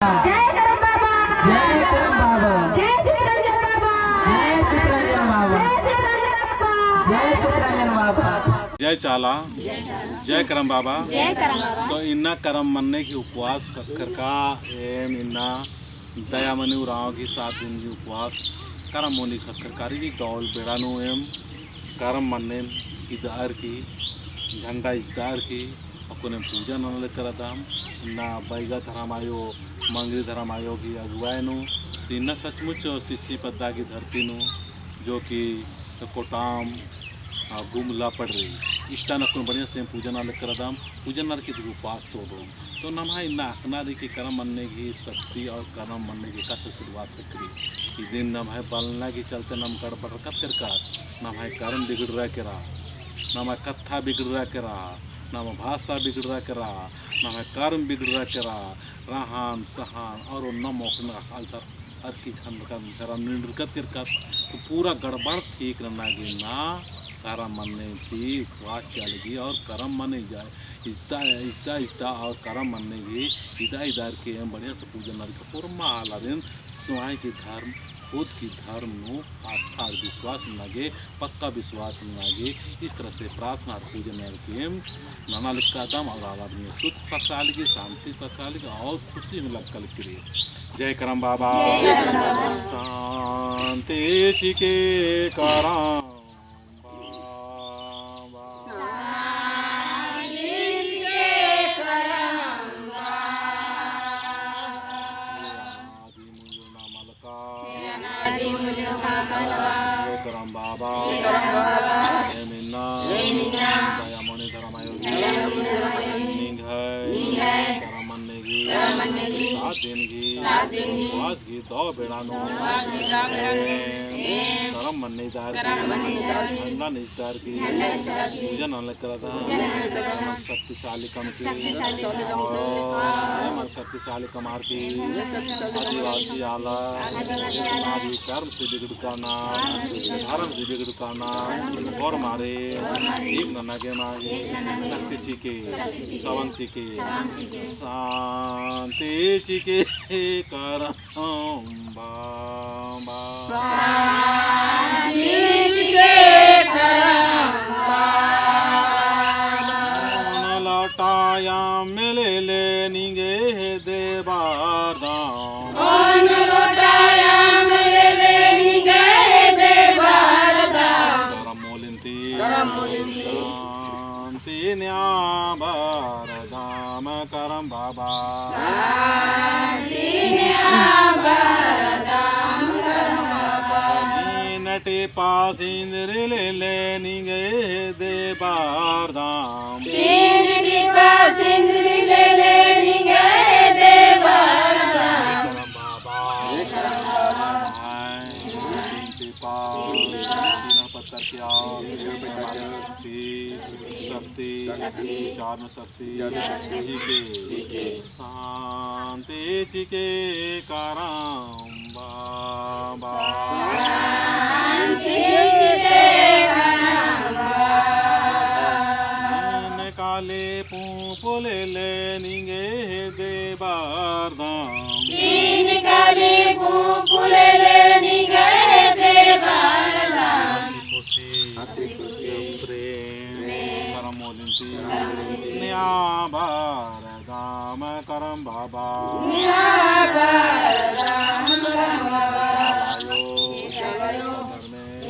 जय करम बाबा, जय करम बाबा, जय चित्रंजन बाबा, जय चित्रंजन बाबा, जय चित्रंजन बाबा, जय चित्रंजन बाबा। जय चाला, जय करम बाबा। जय करम बाबा। तो इन्ना करम मनने की उपवास कर का एम इन्ना दया मनु राव की 7 दिन की उपवास करम मोनी सरकारी की दौल बेड़ानु एम करम मनने इदार की झंडा इजदार की अपने पूजा न करदाम ना बैगा धर्म आयो मंगरी धर्म आयो की अगुवाई नु इन्ना सचमुच सिसी पद्दा की धरती नु जो कि कोटाम गुमला पड़ रही इस तरह अपन बढ़िया से पूजन वाले करदाम पूजन वाले की उपवास तोड़ो तो नम इन्ना अखना रही कि कर्म मनने की शक्ति और कर्म मनने की कैसे शुरुआत करी कि दिन नम है बलना के चलते नम गड़बड़ कर नम है कर्म बिगड़ रहा के रहा नम है कथा बिगड़ रहा के रहा नम भाषा बिगड़ रहा के रहा नम है कर्म बिगड़ रहा के रहा रहन सहन और नम अलतर अति निर्गत कर तो पूरा गड़बड़ ठीक रहना गिना कर्म मनने की उपवास चलेगी और कर्म मने जाए इज्ता और कर्म मनने की इदार के बढ़िया से पूजन पूरा महालारिन स्वयं की धर्म खुद की धर्म नु आस्था और विश्वास लगे पक्का विश्वास लगे इस तरह से प्रार्थना और पूजन के नाना लिखा दम और आवाज सुख पकाल की शांति पकाल की और खुशी में लग कल के जय करम बाबा शांति चिके करम करम बाबा मीना दया मोनी धर्म आयोगी करम मनने की 7 दिन की उपवास की दो बेड़ानो करम मनने झंडा निस्तार की पूजन करा शक्तिशाली कम की शक्तिशाली कमार की आदिवासी आला कर्म से बिगड़ करना धर्म से बिगड़ करना और मारे एक नन्ना के मारे शक्ति छिके सवन छिके शांति छिके करम बाबा लौटाया मिले ले निगे देवारदाम शांति न्याबारदाम करम बाबा नटे पास इंद्र ले निगे देवारदाम शक्ति चार शक्ति शांति चिके करम बाबा काले पुले ले निगे देवारदाम न्याबारदाम करम बाबा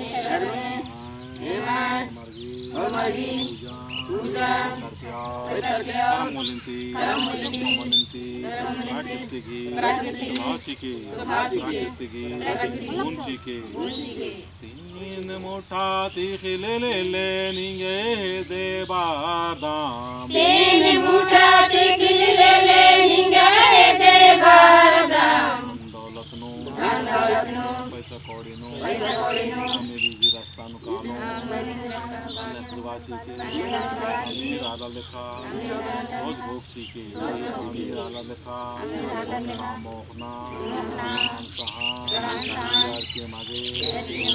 तीन मोटा तिखिले ले निगे देवारदाम दौलत नो पैसा कौड़ी नो मेरी रास्ता नु कानो सीखे अमीर आला लिखा रोज भोग सीखे अमीर आला लिखा मोहना सहा के मागे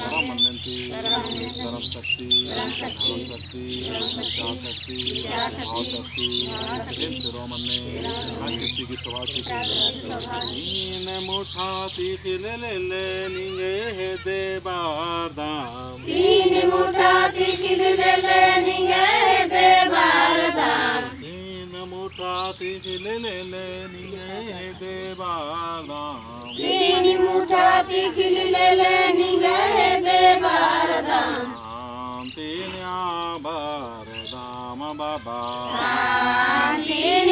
परम मन्नती परम शक्ति धर्म शक्ति विचार शक्ति भाव शक्ति प्रेम शिरोमणि कीर्ति की स्वभाव सीखे मुठा तीख ले ले ले निगे दे बारदाम तीन मुठा तिखिल ले ले निगे दे बारदाम तीन मुठा तीख ले ले ले निगे दे बारदाम तीन मुठा तिखिल ले ले निगे दे बारदाम तीन बारदाम बाबा तीन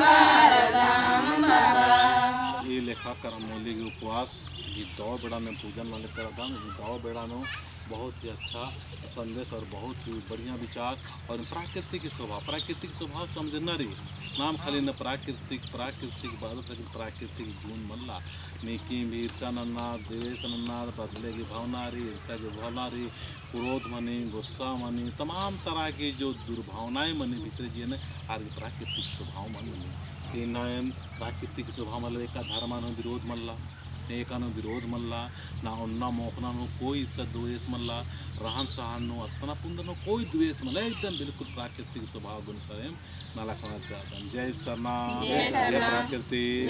बारदाम बाबा ये लेखा करमोली के उपवास ये दो बेड़ा में पूजन वाले करा था दो बेड़ा में बहुत ही अच्छा संदेश और बहुत ही बढ़िया विचार और प्राकृतिक स्वभाव समझना रही नाम खाली न प्राकृतिक बात सके प्राकृतिक गुण मल्ला नेकी भी ईर्षा नन्ना द्वेष नन्ना बदले की भावना रही ईर्षा की भावना रही क्रोध मनी गुस्सा मनी तमाम तरह की जो दुर्भावनाएं मनी भीतर जी ने आर प्राकृतिक स्वभाव मन मनी नयन प्राकृतिक स्वभाव मतलब एक धर्मानो विरोध मल्ला एकानो विरोध मल्ला ना उन्ना मोहना कोई इज्जत द्वेष मल्ला रहन सहन नो अतना पुंदनो कोई द्वेष मल्ला एकदम बिल्कुल प्राकृतिक स्वभाव गुण स्वयं नाला जय सरना जय प्रकृति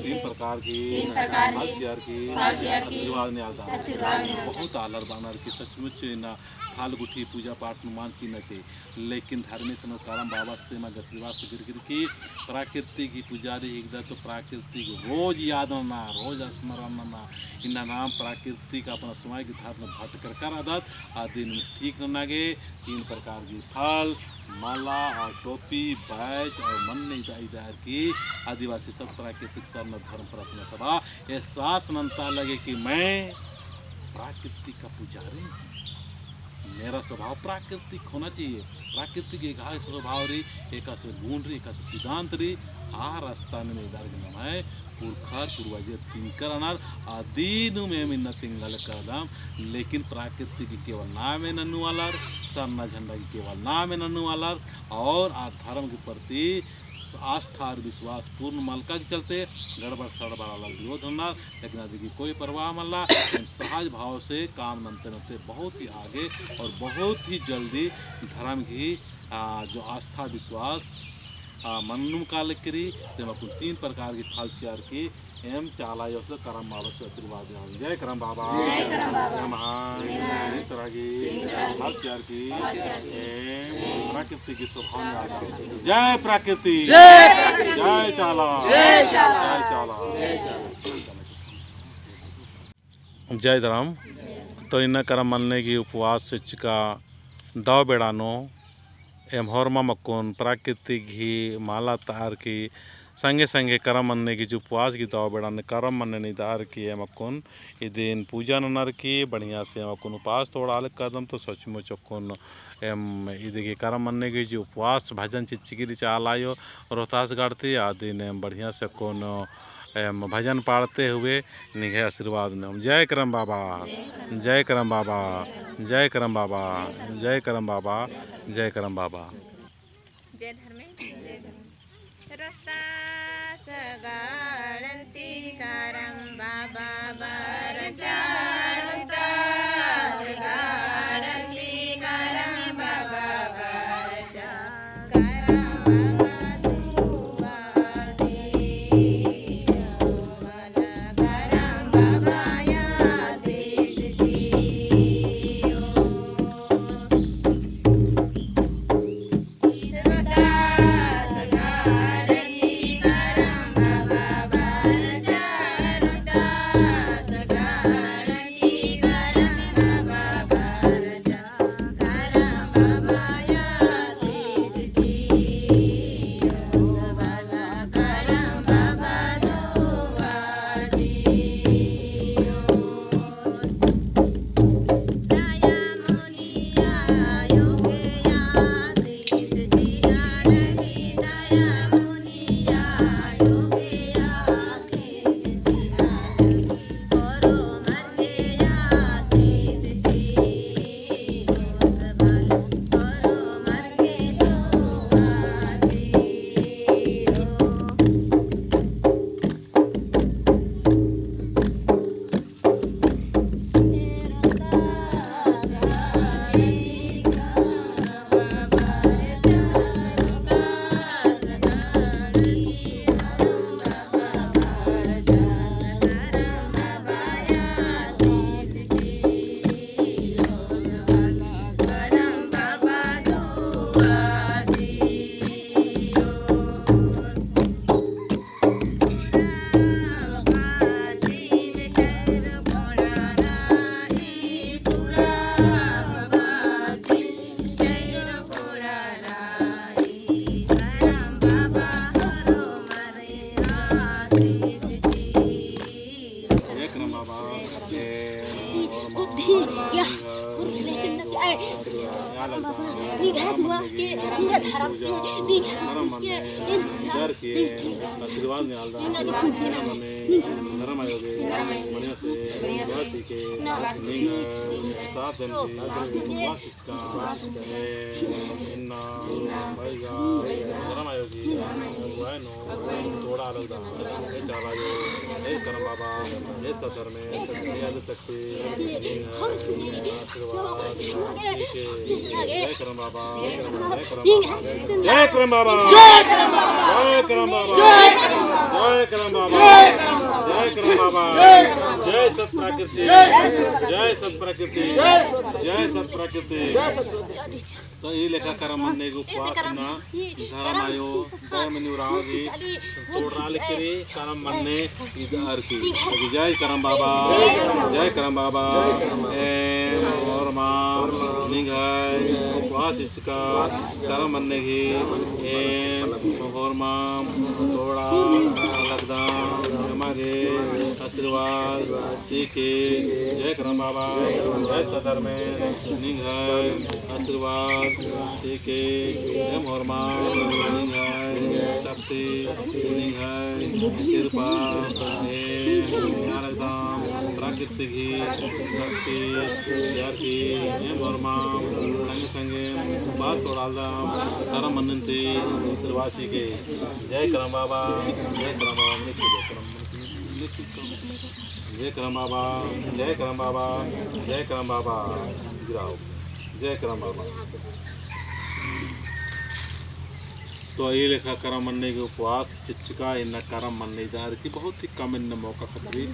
तीन प्रकार की हाशियार की आशीर्वाद ने आता बहुत आलर बानर की सचमुच ना थाल गुठी पूजा पाठ में मान की न चाहिए लेकिन धार्मिक संस्कारम बाबा से माँ गतिवास गिर की प्राकृतिक की पुजारी एकदम तो प्राकृतिक रोज याद ना रोज स्मरण ना इन नाम प्राकृतिक अपना समय की धार में भट कर आदत आदि ठीक न नागे तीन प्रकार की फल माला और टोपी बैच और मन इधर की आदिवासी सब प्राकृतिक सब धर्म पर अपना सभा एहसास मनता लगे कि मैं प्राकृतिक का पुजारी हूँ मेरा स्वभाव प्राकृतिक होना चाहिए प्राकृतिक एक स्वभाव रही एक गुण रही एक सिद्धांत रही आ रास्ता में इधर नमाय पुरखार पूर्वज तिंकर अनार आदि में मिन्न तिंगल कदम लेकिन प्राकृतिक केवल नाम है नन्नू वाला सरना झंडा की केवल नाम है नन्नू वाला और आ धर्म के प्रति आस्था और विश्वास पूर्ण मलका के चलते गड़बड़ सड़बड़ वाला विरोध होना लेकिन आदि की कोई परवाह मल्ला सहज भाव से काम नमते नमते बहुत ही आगे और बहुत ही जल्दी धर्म की जो आस्था विश्वास मन्नू काल करी अपन तीन प्रकार की फल चार की एम चाला से करम बाबा से आशीर्वाद जय करम बाबा जय महान तरह की फल चार की प्रकृति की स्वभाव जय प्रकृति जय चाला जय धर्म तो इन करम मनने की उपवास का दो बेड़ानो एम हरमा मक्कोन प्राकृतिक घी माला तार की संगे संगे करम मनने की जो उपवास की दो बेड़ा ने करम मनने निदार की एम अक्कोन ये दिन पूजा नर की बढ़िया से एम अक्कोन उपवास थोड़ा अलग कदम तो सचमुच अक्कोन एम ये की करम मनने की जो उपवास भजन चिच्चिगिरी चाल आयो रोहतास गाड़ती आदि ने बढ़िया से अक्कोन एम भजन पाड़ते हुए निघे आशीर्वाद ने जय करम बाबा जय करम बाबा जय करम बाबा जय करम बाबा जय करम बाबा जय धर्मे जय धर्मे रस्ता सगाळंती करम बाबा बरचा रस्ता सगाळंती करम बाबा बरचा करम बाबा तुवाती करम बाबा या जियो रस्ता सगाळंती करम बाबा जिंदगी पूजा करम मन्ने डर के आशीर्वाद निकालदा मने नरम आयोगे मने से वासी के निंग साथ दिन की वासिस का इन्ना भाईगा नरम आयोगी वायनो थोड़ा लगदा ए चाला जो ए करम बाबा ए सदर में याद सकते आशीर्वाद के जय करम बाबा जय करम बाबा जय करम बाबा जय करम बाबा जय करम बाबा जय सत प्रकृति जय सत प्रकृति जय सत प्रकृति तो ये लेखा करम मन्ने को उपवास ना धर्म आयो दया मनु रावगी तोड़ा लिखरी करम मन्ने इधर की जय करम बाबा जय करम बाबा और मां निगाह उपवास इसका करम मन्ने की और मां थोड़ा लगदा हमारे आशीर्वाद सीखे जय करम बाबा जय सदर में निगाह आशीर्वाद सीखे और मां निगाह शक्ति निगाह कृपा ज्ञानदान प्राकृतिक ही शक्ति की और मां संग संगे बात तोड़ा करम मनंती आशीर्वाद के जय करम बाबा जय करम बाबा जय करम बाबा जय करम बाबा जय करम बाबा गिराओ जय करम बाबा। तो ये लेखा करम मन्ने के उपवास चिचिका इन करम मन्ने दार की बहुत ही कम इन मौका खतरी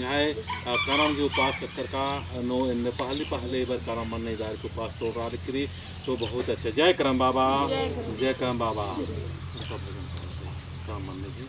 है करम के उपवास कर का नो इन पहले बार करम मन्ने दार के उपवास तो करी तो बहुत अच्छा जय करम बाबा जय करम बाबा करम मन्ने जी।